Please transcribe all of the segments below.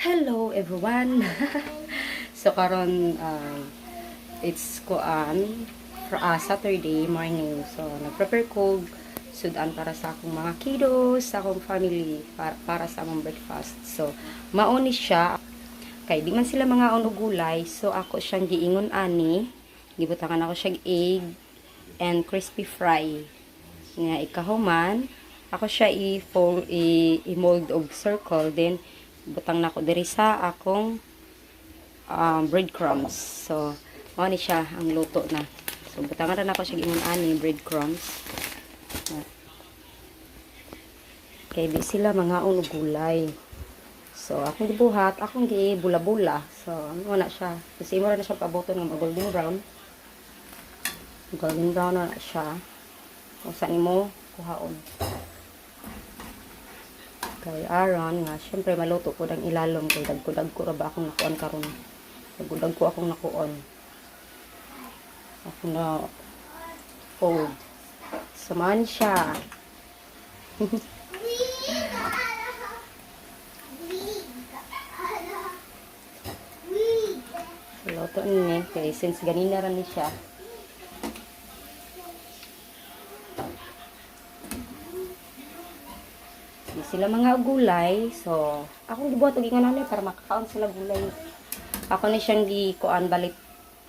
Hello everyone. So karon it's Saturday morning. So nagprepare ko sudan para sa akong mga kiddos, sa akong family para sa among breakfast. So mauni siya kay di man sila mga og gulay. So ako siyang giingon ani, gibutangan ako siya egg and crispy fry. Nga ikahuman, ako siya i-mold og circle, then butang na ko diri sa akong breadcrumbs. So mao ni siya ang luto na. So butangan na ako siya giingon ani breadcrumbs. Kay di sila mga og gulay. So akong gibuhat, akong gibula-bula. So ano na siya. Kasi imo na siya paboto ng golden brown. Golden brown na siya. Kung saan mo kuhaon. Kay aron nga syempre maluto ko dang ilalom kay dagko ra ba akong nakuan karon. Dagko akong nakuon. Ako na fold. Samahan siya. Luto ni kay since ganina ra ni siya. Di sila mga gulay. So, akong gibuhat og ingon ani para makakaon sila gulay. Ako ni siyang gikuan balik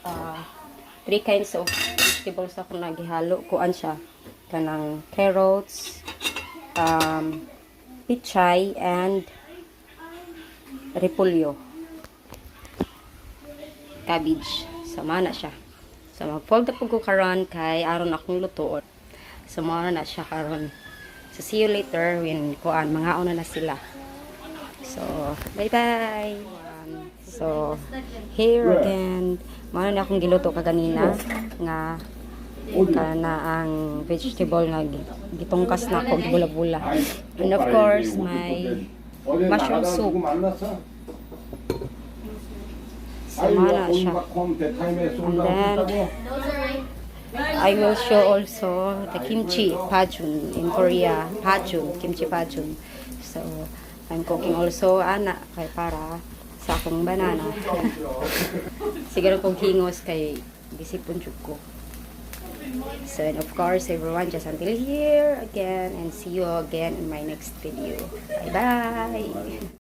3 kinds of vegetables ako na gihalo. Kuan siya kanang carrots, pichay and repolyo. Cabbage. Sama na siya. So, mag-fold up ko karon kay aron akong lutoon. Sama na siya karon. So, see you later when mga una na sila. So, bye-bye! So, here again. Mano na akong giluto kaganina nga kana ang vegetable nga gitungkas na ako, gibula-bula. And of course, my mushroom soup. Sama na siya. And then, I will show also the kimchi pajun in Korea. Kimchi pajun. So, I'm cooking also ana kay para sa akong banana. Siguro kung hingos kay gisipon jud ko. So, and of course, everyone, just until here again and see you again in my next video. Bye-bye!